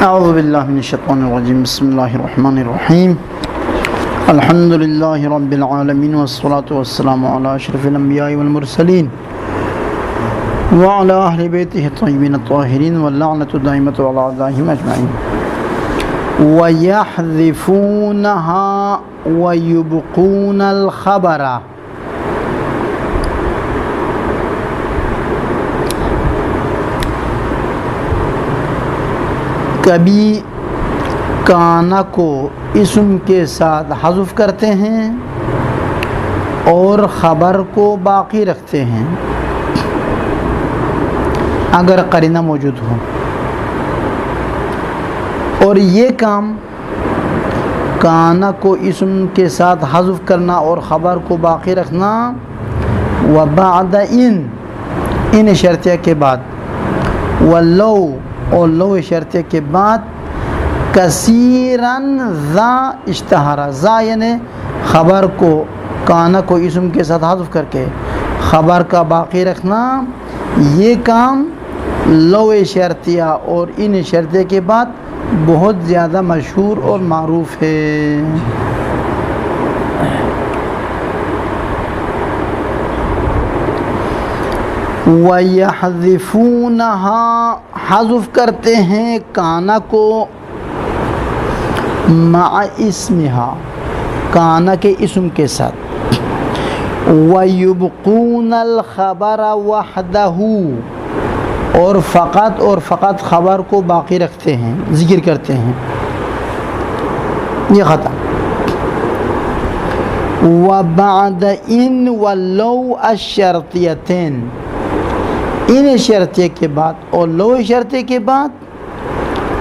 اعوذ باللہ من الشیطان الرجیم بسم اللہ الرحمن الرحیم الحمد للہ رب العالمین والصلاة والسلام علی اشرف الانبیاء والمرسلین وعلی اہل بیتہ الطیبین الطاہرین واللعنۃ دائمۃ علی اعدائہم اجمعین وَيَحْذِفُونَهَا وَيُبْقُونَ الْخَبَرَ۔ کبھی کانا کو اسم کے ساتھ حذف کرتے ہیں اور خبر کو باقی رکھتے ہیں اگر قرینہ موجود ہو، اور یہ کام کانا کو اسم کے ساتھ حذف کرنا اور خبر کو باقی رکھنا وبعد ان شرطیہ کے بعد ولو اور لو شرطیہ کے بعد کثیراً ذا اشتہارا، ذا یعنی خبر کو کانا کو اسم کے ساتھ حذف کر کے خبر کا باقی رکھنا، یہ کام لو شرطیہ اور ان شرطیہ کے بعد بہت زیادہ مشہور اور معروف ہے۔ وَيَحْذِفُونَهَا حذف کرتے ہیں کانا کو مع اسمہا، کانا کے اسم کے ساتھ، وَيُبْقُونَ الْخَبَرَ وَحْدَهُ اور فقط خبر کو باقی رکھتے ہیں، ذکر کرتے ہیں، یہ خطا۔ وَبَعْدَ إِن وَلَوْ الشَّرْطِيَتَيْن، ان شرطیہ کے بعد اور لو شرطیہ کے بعد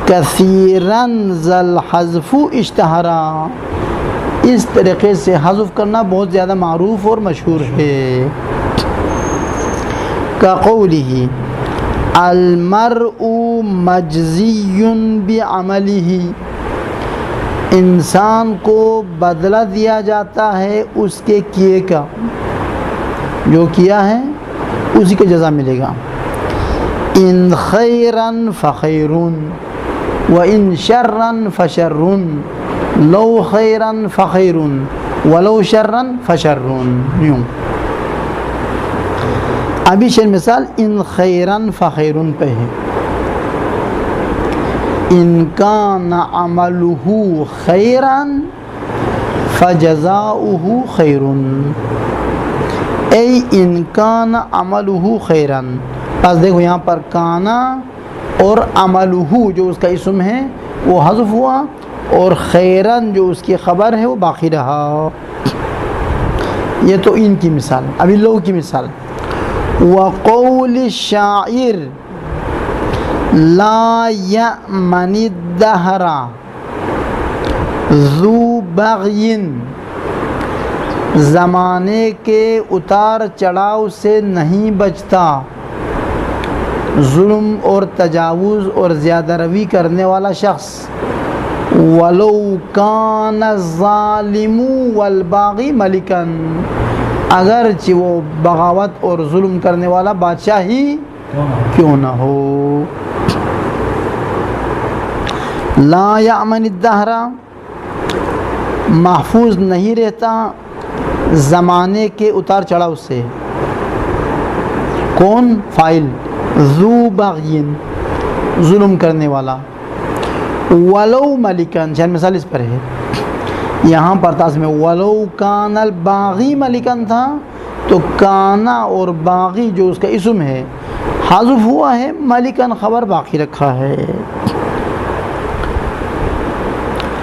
کثیراً ذل حذف اشتہارا، اس طریقے سے حذف کرنا بہت زیادہ معروف اور مشہور ہے۔ کقولہ المرء مجزی بعملہ، انسان کو بدلہ دیا جاتا ہے اس کے کیے کا، جو کیا ہے اسی کا جزا ملے گا۔ ان خیرا فخیر وان شرا فشر، لو خیرا فخیر ولو شرا فشر۔ یوں ابھی شر مثال ان خیرا فخیر پہ ہے، ان کان عملہ خیرا فجزاؤہ خیر، ای ان کان عملہ خیرا۔ پس دیکھو یہاں پر کانا اور عملہ جو اس کا اسم ہے وہ حذف ہوا، اور خیرن جو اس کی خبر ہے وہ باقی رہا۔ یہ تو ان کی مثال۔ ابھی لو کی مثال، وقول الشاعر لا یأمن الدہر ذو بغی، زمانے کے اتار چڑھاؤ سے نہیں بچتا ظلم اور تجاوز اور زیادہ روی کرنے والا شخص، ولو کان الظالم والباغی ملکا، اگرچہ وہ بغاوت اور ظلم کرنے والا بادشاہ ہی کیوں نہ ہو۔ لا یأمن الدہر، محفوظ نہیں رہتا زمانے کے اتار چڑھاؤ سے، کون؟ فاعل ذو بغین، ظلم کرنے والا، ولو ملکن، شاید مثال اس پر ہے، یہاں پر تاس میں ولو کان الباغی ملکن تھا تو کانا اور باغی جو اس کا اسم ہے حذف ہوا ہے، ملکن خبر باقی رکھا ہے۔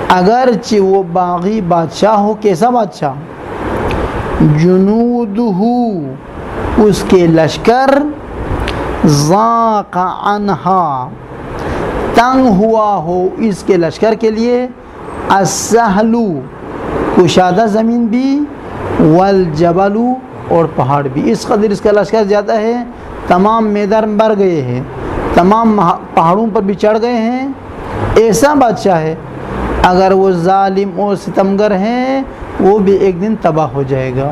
اگرچہ وہ باغی بادشاہ ہو، کیسا بادشاہ؟ جنودہ، اس کے لشکر، ضاق عنہا، تنگ ہوا ہو اس کے لشکر کے لیے، السہل، کشادہ زمین بھی، والجبل، اور پہاڑ بھی، اس قدر اس کا لشکر زیادہ ہے، تمام میدان بھر گئے ہیں، تمام پہاڑوں پر بھی چڑھ گئے ہیں، ایسا بادشاہ ہے۔ اگر وہ ظالم اور ستمگر ہیں وہ بھی ایک دن تباہ ہو جائے گا۔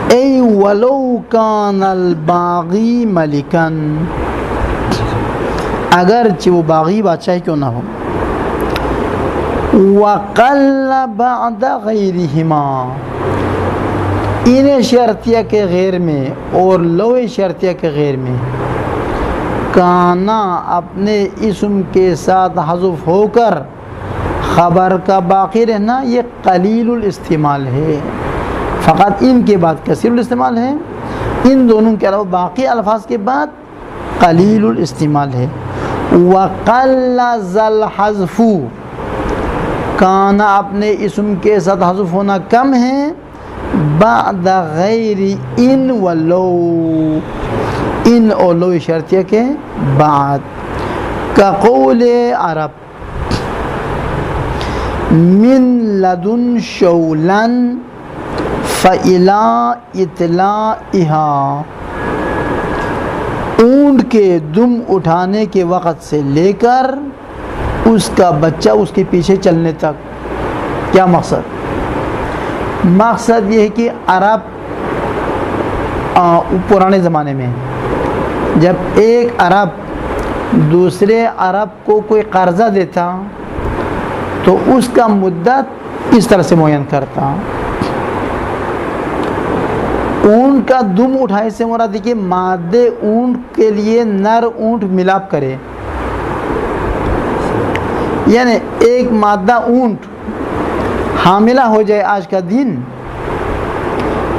اے ای ولو کان الباغی ملکن، اگرچہ وہ باغی بادشاہ کیوں نہ ہو، وقل بعد غیرہما، ان شرطیہ کے غیر میں اور لو شرطیہ کے غیر میں، کانا اپنے اسم کے ساتھ حذف ہو کر خبر کا باقی رہنا یہ قلیل الاستعمال ہے، فقط ان کے بعد کثیر الاستعمال ہے، ان دونوں کے علاوہ باقی الفاظ کے بعد قلیل الاستعمال ہے۔ وقل ذل حذف، کانا اپنے اسم کے ساتھ حذف ہونا کم ہے، بعد غیر ان و لو، ان اور لو شرطیہ کے بعد، کا قول عرب من لدن شولن فإلی اطلاعها، اونٹ کے دم اٹھانے کے وقت سے لے کر اس کا بچہ اس کے پیچھے چلنے تک۔ کیا مقصد؟ مقصد یہ ہے کہ عرب پرانے زمانے میں جب ایک عرب دوسرے عرب کو کوئی قرضہ دیتا تو اس کا مدت اس طرح سے معین کرتا۔ اونٹ کا دم اٹھائے سے مراد ہے کہ مادے اونٹ کے لیے نر اونٹ ملاپ کرے، یعنی ایک مادہ اونٹ حاملہ ہو جائے آج کا دن،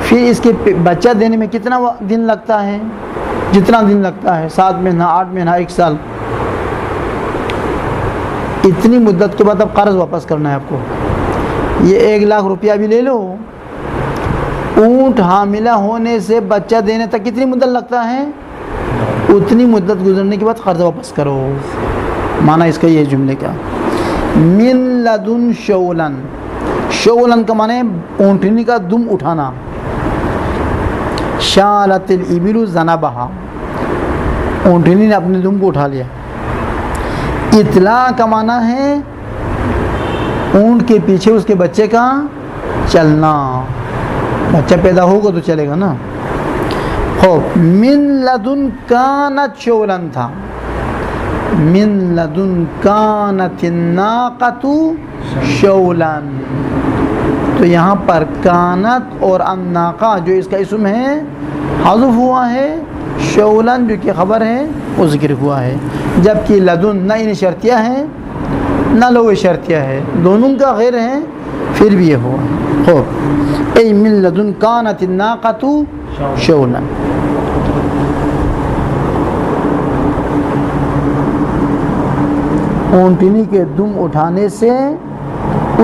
پھر اس کے بچہ دینے میں کتنا دن لگتا ہے؟ جتنا دن لگتا ہے، 7 مہینہ، 8 مہینہ، 1 سال، اتنی مدت کے بعد اب قرض واپس کرنا ہے آپ کو۔ یہ 1 لاکھ روپیہ بھی لے لو، اونٹ حاملہ ہونے سے بچہ دینے تک کتنی مدت لگتا ہے؟ اتنی مدت گزرنے کے بعد قرض واپس کرو۔ معنی اس کا یہ جملے کا من لدن شولن، شولن کا معنی اونٹنی کا دم اٹھانا، شالت الابل ذنبہا، اونٹنی نے اپنے دم کو اٹھا لیا۔ اطلاع کا معنی ہے اونٹ کے پیچھے اس کے بچے کا چلنا، بچہ پیدا ہوگا تو چلے گا نا۔ خوب، من لدن کانت شولن تھا، من لدن کانت الناقۃ شولن، تو یہاں پر کانت اور الناقہ جو اس کا اسم ہے حذف ہوا ہے، شولن جو کہ خبر ہے وہ ذکر ہوا ہے، جبکہ لدن نہ ان شرطیہ ہے نہ لو شرطیہ ہے، دونوں کا غیر ہے، پھر بھی یہ ہوا۔ خوب، ای من لدن کانت الناقۃ شولن، اونٹنی کے دم اٹھانے سے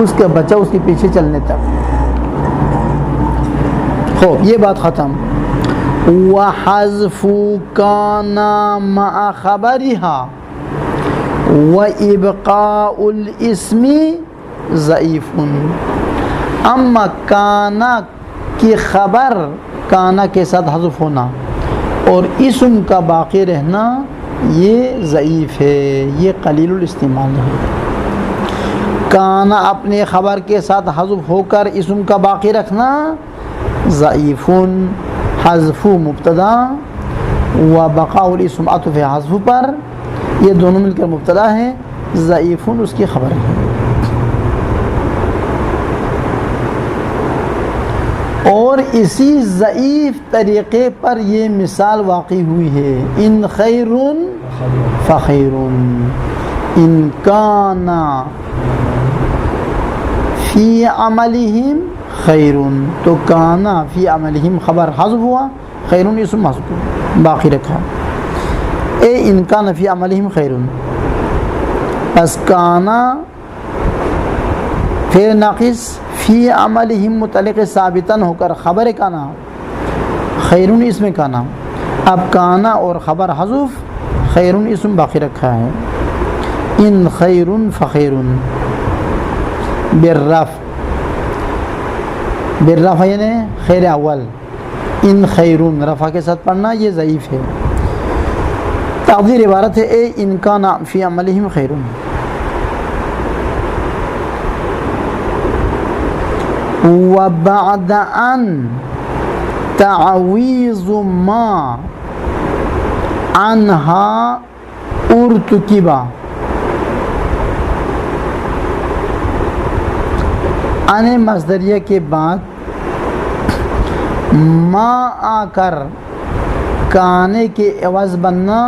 اس کا بچہ اس کے پیچھے چلنے تک۔ خوب، یہ بات ختم۔ وَحَذْفُ كَانَ مَعَ خَبَرِهَا وَإِبْقَاءُ الْإِسْمِ ضعیف۔ اما کانا کی خبر کانا کے ساتھ حذف ہونا اور اسم کا باقی رہنا یہ ضعیف ہے، یہ قلیل الاستعمال ہے۔ کانا اپنے خبر کے ساتھ حذف ہو کر اسم کا باقی رکھنا ضعیف، حذف مبتدا و بقاء الاسم عطف حذف پر، یہ دونوں مل کر مبتدا ہے، ضعیف اس کی خبر ہے۔ اور اسی ضعیف طریقے پر یہ مثال واقع ہوئی ہے، ان خیر فخیر، ان کانا فی عملہم خیر، تو کانا فی عملہم خبر حذف ہوا، خیر اسم حذف باقی رکھا، اے ان کانا فی عملہم خیر، پس کانا پھر ناقص فی عملہم متعلق ثابتاً ہو کر خبر کانا خیرون اسم کانا، اب کانا اور خبر حذف، خیرون اسم باقی رکھا ہے، ان خیرون فخیرون بالرفع، بالرفع یعنی خیر اول، ان خیرون رفع کے ساتھ پڑھنا یہ ضعیف ہے۔ تقدیر عبارت ہے اے ان کانا فی عملہم خیرون۔ وبعد ان تعویض ما عنہا ارتکبا، ان مصدریہ کے بعد ما آ کر کانے کے عوض بننا،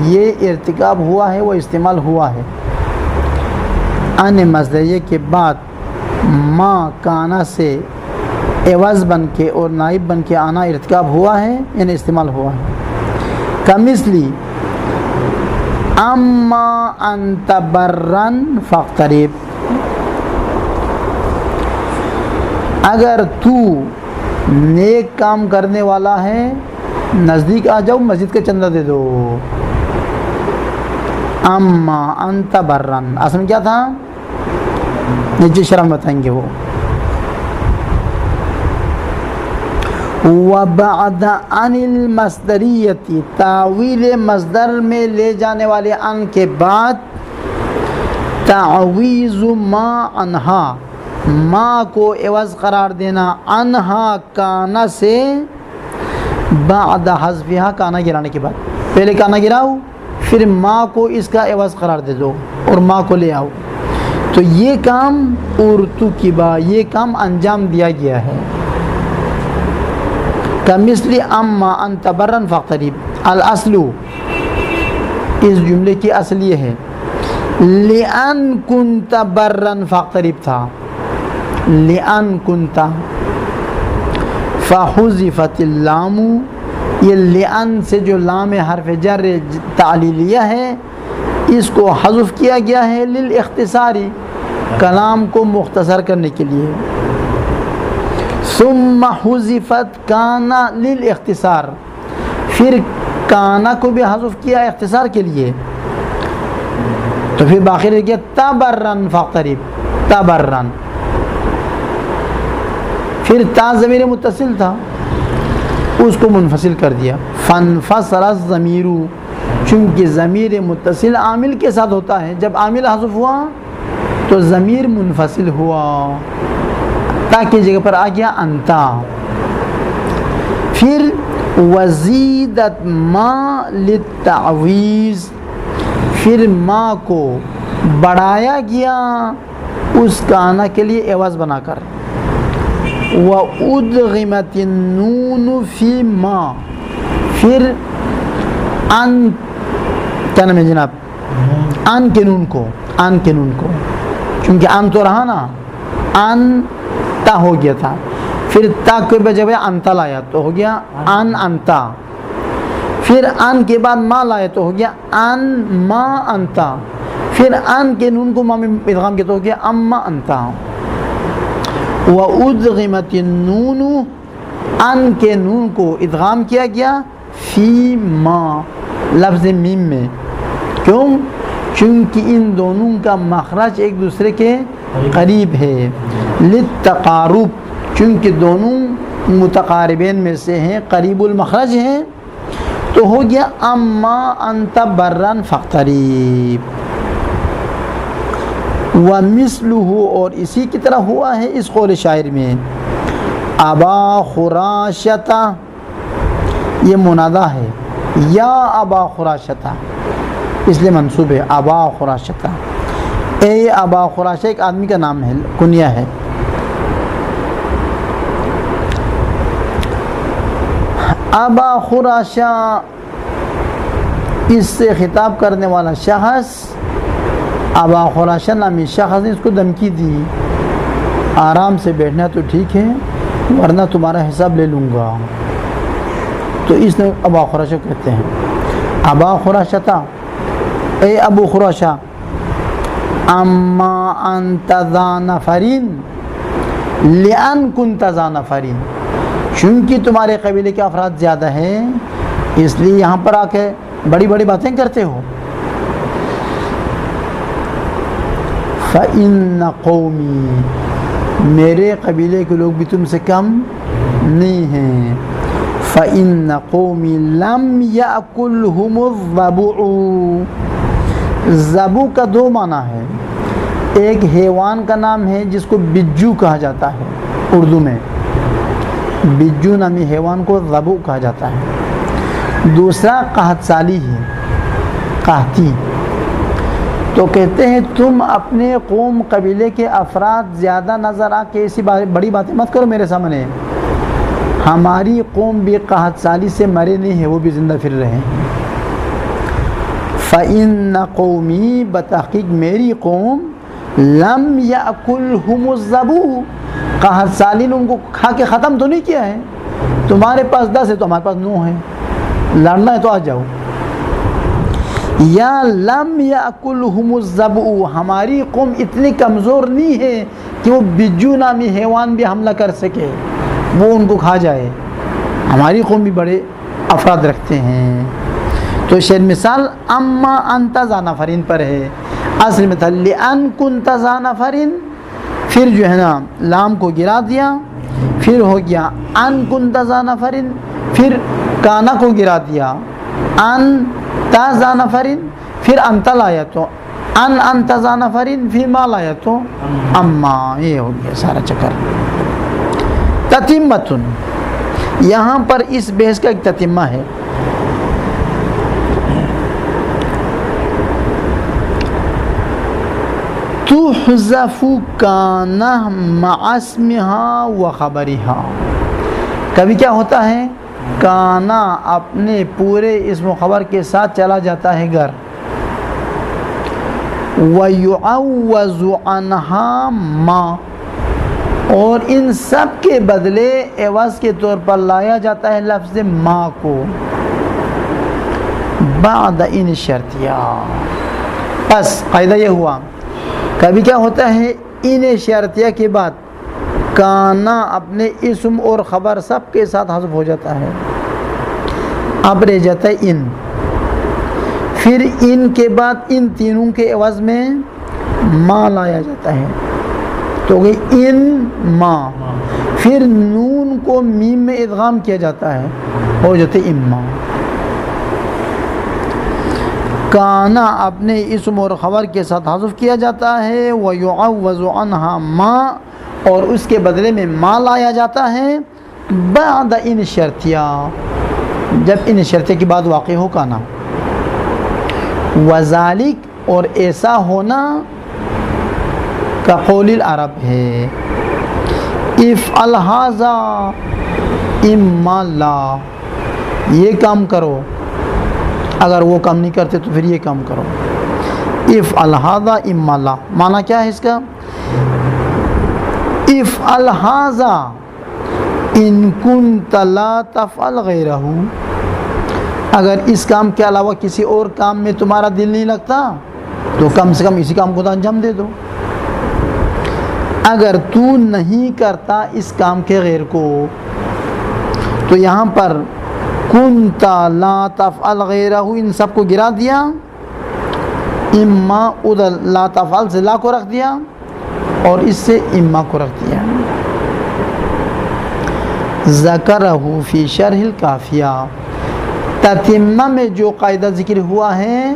یہ ارتکاب ہوا ہے، وہ استعمال ہوا ہے۔ ان مصدریہ کے بعد ما کانا سے عوض بن کے اور نائب بن کے آنا ارتکاب ہوا ہے، یعنی استعمال ہوا ہے۔ کمثلی اما انت برن فاقترب، اگر تو نیک کام کرنے والا ہے نزدیک آ جاؤ، مسجد کا چندہ دے دو۔ اما انت برن اصل میں کیا تھا، نیچے شرح میں بتائیں گے وہ۔ وبعد عن المصدریت، تعویل مصدر میں لے جانے والے ان کے بعد تعویض ما عنہا، ما کو عوض قرار دینا، عنہا کانا سے، بعد حذفہا کانا گرانے کے بعد، پہلے کانا گراؤ پھر ما کو اس کا عوض قرار دے دو اور ما کو لے آؤ، تو یہ کام ارتکبا، یہ کام انجام دیا گیا ہے۔ کمثل اما انت برن فاقترب، الاصل اس جملے کی اصل یہ ہے لئن کنت برن فاقترب تھا، لئن کنت، فحذفت اللام، یہ لئن سے جو لام حرف جر تعلیلیہ ہے اس کو حذف کیا گیا ہے للاختصاری، کلام کو مختصر کرنے کے لیے۔ ثم حذفت کانا للاختصار، پھر کانا کو بھی حذف کیا اختصار کے لیے، تو پھر باقی رہ گیا تبرن فاقترب، تبرن، پھر تا ضمیر متصل تھا اس کو منفصل کر دیا، فانفصل الضمیر، چونکہ ضمیر متصل عامل کے ساتھ ہوتا ہے، جب عامل حذف ہوا تو ضمیر منفصل ہوا، تا کی جگہ پر آ گیا انتا۔ پھر وزیدت ما للتعویض، پھر ما کو بڑھایا گیا اس کانا کے لیے عوض بنا کر، وَأُدْغِمَتِ النُّونُ فِي مَا، پھر ان، کیا نام ہے جناب، ان کے نون کو، ان کے نون کو، چونکہ ان تو رہا نا، ان تا ہو گیا تھا، پھر تا کے بجائے انتا لایا تو ہو گیا ان انتا، پھر ان کے بعد ما لایا تو ہو گیا ان ما انتا، پھر ان کے نون کو ما میں ادغام کیا تو ہو گیا اما انتا۔ وَأُدْغِمَتِ النُّونُ، ان کے نون کو ادغام کیا گیا فی ما، لفظ میم میں، کیوں؟ چونکہ ان دونوں کا مخرج ایک دوسرے کے قریب ہے، للتقارب، چونکہ دونوں متقاربین میں سے ہیں، قریب المخرج ہیں، تو ہو گیا اما انت برن فاقترب۔ وَمِثْلُهُ، اور اسی کی طرح ہوا ہے اس قول شاعر میں، ابا خراشتا، یہ منادا ہے، یا ابا خراشتا، اس لیے منصوب ہے ابا خراشتا، اے ابا خراشہ ایک آدمی کا نام ہے، کنیہ ہے۔ ابا خراشہ، اس سے خطاب کرنے والا شخص ابا خراشہ نامی شخص نے اس کو دھمکی دی، آرام سے بیٹھنا تو ٹھیک ہے ورنہ تمہارا حساب لے لوں گا، تو اس نے ابا خراشہ کہتے ہیں، ابا خراشہ تھا، اے ابو خراشہ، اما انت ذا نفرین لئن کنت ذا نفرین، چونکہ تمہارے قبیلے کے افراد زیادہ ہیں اس لیے یہاں پر آ کے بڑی بڑی باتیں کرتے ہو۔ فَإِنَّ قَوْمِي، میرے قبیلے کے لوگ بھی تم سے کم نہیں ہیں۔ فَإِنَّ قَوْمِي لَمْ يَأْكُلْهُمُ الضَّبُعُ، ضبو کا دو معنی ہے، ایک حیوان کا نام ہے جس کو بجو کہا جاتا ہے اردو میں، بجو نامی حیوان کو ضبو کہا جاتا ہے. دوسرا قحط سالی ہے، قحطی. تو کہتے ہیں تم اپنے قوم قبیلے کے افراد زیادہ نظر آ کے ایسی بڑی باتیں مت کرو میرے سامنے. ہماری قوم بھی قحط سالی سے مرے نہیں ہے، وہ بھی زندہ پھر رہے ہیں. فَإِنَّ قَوْمِي بتحقیق میری قوم لم یأکلہم الضبو، قحط سالی نے ان کو کھا کے ختم تو نہیں کیا ہے. تمہارے پاس 10 ہے تو ہمارے پاس 9 ہے، لڑنا ہے تو آ جاؤ. یا لم یأکلہم الضبو، ہماری قوم اتنی کمزور نہیں ہے کہ وہ بجو نامی حیوان بھی حملہ کر سکے، وہ ان کو کھا جائے. ہماری قوم بھی بڑے افراد رکھتے ہیں. تو شاید مثال اما انت ذا نفرین پر ہے، اصل میں تھا لئن کنت ذا نفرین، پھر جو ہے نا لام کو گرا دیا، پھر ہو گیا ان کنت ذا نفرین، پھر کانا کو گرا دیا ان تا ذا نفرین، پھر انت لایا تو ان انت ذا نفرین، پھر ما لایا تو اما. یہ ہو گیا سارا چکر. تتمتن، یہاں پر اس بحث کا ایک تتمہ ہے. تحذف کان مع اسمها و خبرها. کبھی کیا ہوتا ہے، کانا اپنے پورے اسم و خبر کے ساتھ چلا جاتا ہے گھر. وَيُعَوَّزُ عَنْهَا مَا، اور ان سب کے بدلے عوض کے طور پر لایا جاتا ہے لفظ ما کو بعد ان شرطیہ. بس قاعدہ یہ ہوا، کبھی کیا ہوتا ہے ان شرطیہ کے بعد کانا اپنے اسم اور خبر سب کے ساتھ حذف ہو جاتا ہے. اب رہ جاتا ہے ان، پھر ان کے بعد ان تینوں کے عوض میں ما لایا جاتا ہے تو گئی ان ما، پھر نون کو میم میں ادغام کیا جاتا ہے، ہو جاتے اما. کانا اپنے اسم اور خبر کے ساتھ حذف کیا جاتا ہے. وَيُعَوَّزُ عَنْهَا مَا، اور اس کے بدلے میں ما لایا جاتا ہے بعد ان شرطیہ، جب ان شرطیہ کی بات واقع ہو کانا. وَذَلِكَ، اور ایسا ہونا کا قول العرب ہے. افعل ھذا اما لا، یہ کام کرو، اگر وہ کام نہیں کرتے تو پھر یہ کام کرو. افعل ھذا اما لا، معنی کیا ہے اس کا؟ افعل ھذا ان کنت لا تفعل غیرہ، اگر اس کام کے علاوہ کسی اور کام میں تمہارا دل نہیں لگتا تو کم سے کم اسی کام کو تو انجام دے دو. اگر تو نہیں کرتا اس کام کے غیر کو، تو یہاں پر کنت لا تفعل غیرہ ان سب کو گرا دیا، اما ادھر لا تفعل سے لا کو رکھ دیا اور اس سے اما کو رکھ دیا. ذکرہ فی شرح الکافیہ، تتمہ میں جو قاعدہ ذکر ہوا ہے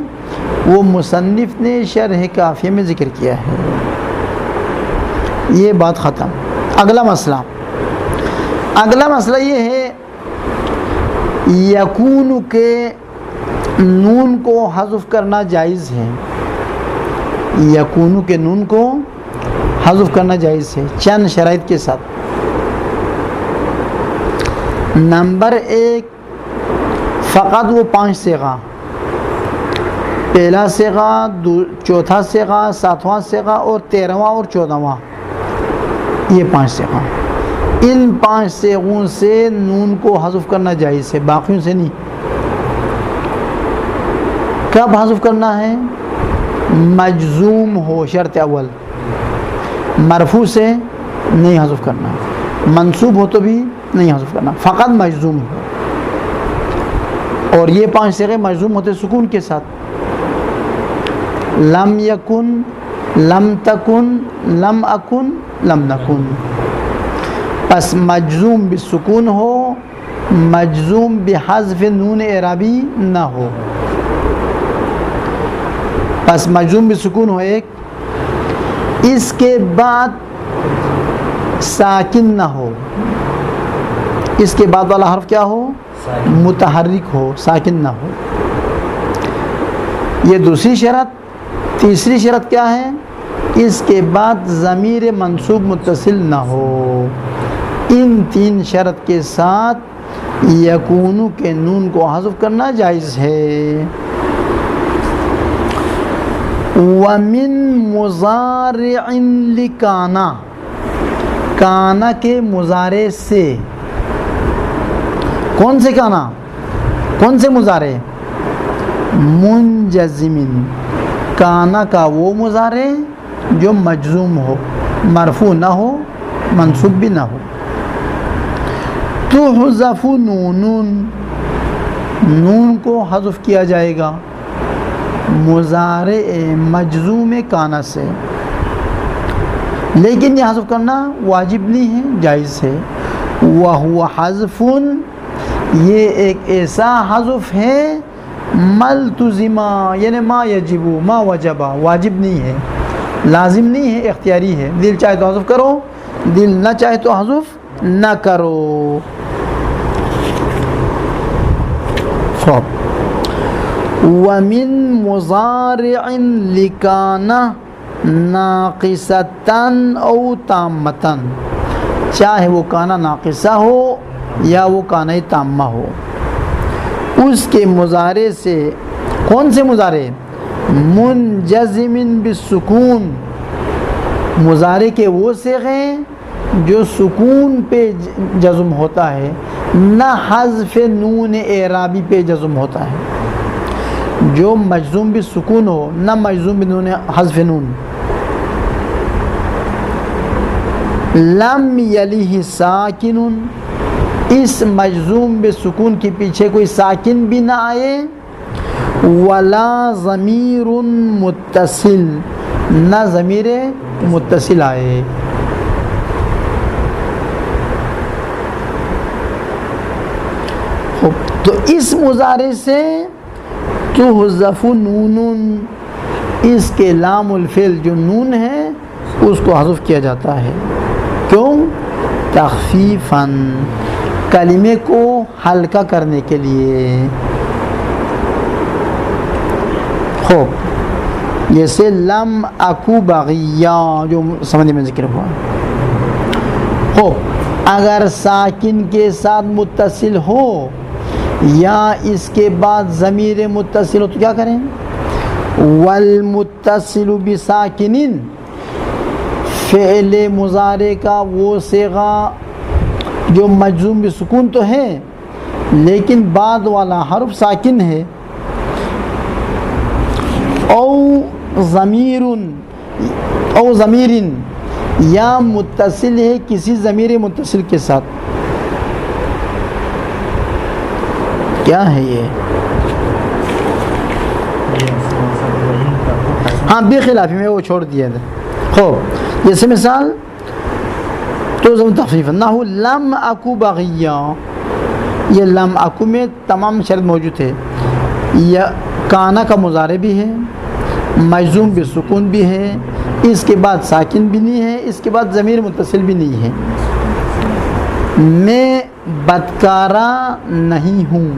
وہ مصنف نے شرح کافیہ میں ذکر کیا ہے. یہ بات ختم. اگلا مسئلہ یہ ہے یکون کے نون کو حذف کرنا جائز ہے. یکون کے نون کو حذف کرنا جائز ہے چند شرائط کے ساتھ. نمبر 1، فقط وہ 5 صیغہ، پہلا صیغہ، چوتھا صیغہ، 7واں صیغہ اور 13واں اور 14واں، یہ 5 صیغہ. ان 5 صیغوں سے نون کو حذف کرنا جائز ہے، باقیوں سے نہیں. کب حذف کرنا ہے؟ مجزوم ہو، شرط اول. مرفوع سے نہیں حذف کرنا، منصوب ہو تو بھی نہیں حذف کرنا، فقط مجزوم ہو. اور یہ 5 صیغے مجزوم ہوتے سکون کے ساتھ. لم یکن، لم تکن، لم اکن، لم نکن. پس مجزوم بالسکون ہو، مجزوم بحذف نون اعرابی نہ ہو. پس مجزوم بالسکون ہو ایک، اس کے بعد ساکن نہ ہو، اس کے بعد والا حرف کیا ہو؟ متحرک ہو، ساکن نہ ہو. یہ دوسری شرط. تیسری شرط کیا ہے؟ اس کے بعد ضمیر منصوب متصل نہ ہو. ان 3 شرط کے ساتھ یکونو کے نون کو حذف کرنا جائز ہے. وَمِن مُضَارِعٍ لِکَانَا، کانا کے مضارع سے. کون سے کانا؟ کون سے مضارع؟ منجزمن، کانا کا وہ مضارع جو مجزوم ہو، مرفوع نہ ہو، منصوب بھی نہ ہو. تحذف نون، نون کو حذف کیا جائے گا مضارع مجزوم کانا سے، لیکن یہ حذف کرنا واجب نہیں ہے، جائز ہے. وَهُوَ حذف، یہ ایک ایسا حذف ہے ملتزمہ، یعنی ما یجب، ما وجبہ، واجب نہیں ہے، لازم نہیں ہے، اختیاری ہے. دل چاہے تو حذف کرو، دل نہ چاہے تو حذف نہ کرو. وَمِن مُضَارِعٍ لِکَانَ ناقصتاً او تامتاً، چاہے وہ کانا ناقصہ ہو یا وہ کانا تامہ ہو، اس کے مضارع سے. کون سے مضارع؟ منجزم بالسکون، مضارع کے وہ صیغے جو سکون پہ جزم ہوتا ہے، نہ حذف نون اعرابی پہ جزم ہوتا ہے. جو مجزوم بالسکون ہو، نہ مجزوم بنون حذف نون. لم یلیہ ساکن، اس مجزوم بالسکون کے پیچھے کوئی ساکن بھی نہ آئے. ولا ضمیر متصل، نہ ضمیر متصل آئے. تو اس مضارع سے تحذف نون، اس کے لام الفعل جو نون ہے اس کو حذف کیا جاتا ہے. کیوں؟ تخفیفاً، کلمے کو ہلکا کرنے کے لیے. خوب، جیسے لم اکو بغیا جو سمجھنے میں ذکر ہوا. خوب، اگر ساکن کے ساتھ متصل ہو یا اس کے بعد ضمیر متصل ہو تو کیا کریں؟ والمتصل بساکن، فعل مضارع کا وہ صیغہ جو مجزوم بسکون تو ہے لیکن بعد والا حرف ساکن ہے. او ضمیر، یا متصل ہے کسی ضمیر متصل کے ساتھ. کیا ہے یہ؟ ہاں بخلاف میں وہ چھوڑ دیا تھا. خوب، جیسے مثال تو تخفیف نہ ہو لم اکو بغیا، یہ لم اکو میں تمام شرط موجود ہے. یا کانا کا مضارع بھی ہے، مجزوم بالسکون بھی ہے، اس کے بعد ساکن بھی نہیں ہے، اس کے بعد ضمیر متصل بھی نہیں ہے. میں بدکارہ نہیں ہوں.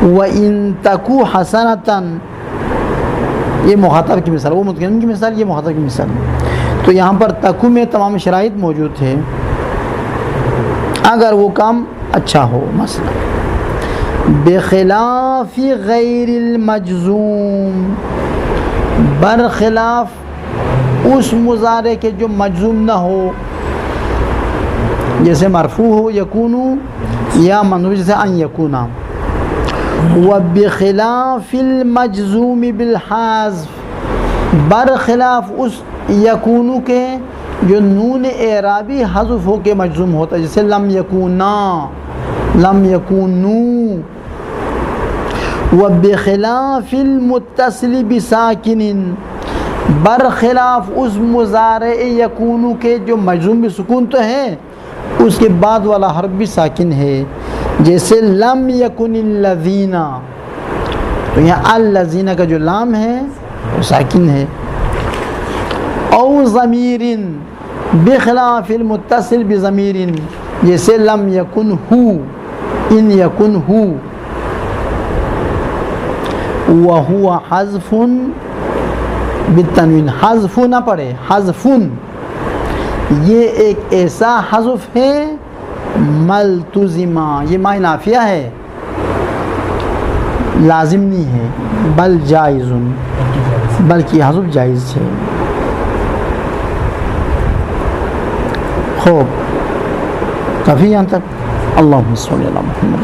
وَإِن تَكُ حَسَنَةً، یہ مخاطب کی مثال، وہ متکلم کی مثال، یہ مخاطب کی مثال. تو یہاں پر تکو میں تمام شرائط موجود ہے اگر وہ کام اچھا ہو. مثلا بخلاف غیر المجزوم، برخلاف اس مضارع کے جو مجزوم نہ ہو، جیسے مرفوع ہو یکونو یا منصوب جیسے ان یکونا. وبخلاف المجزوم بالحذف، برخلاف اس یکونو کے جو نون اعرابی حذف ہو کے مجزوم ہوتا ہے، جیسے لم یکونا، لم یکونو. وبخلاف المتصل بساکن، برخلاف اس مضارع یکونو کے جو مجزوم بسکون تو ہے اس کے بعد والا حرف بھی ساکن ہے، جیسے لم یکن الذین. تو یہاں الذین کا جو لام ہے وہ ساکن ہے. او ضمیر، بخلاف المتصل بضمیر، جیسے لم یکن ہو، ان یکن ہو، وہو حذف بالتنوین، حذف نہ پڑھے، حذف، یہ ایک ایسا حذف ہے ملتزمہ، یہ معنی نافیہ ہے، لازم نہیں ہے، بل جائز، بلکہ حذف جائز ہے. خوب کافی یہاں تک. اللہم صلی علی محمد.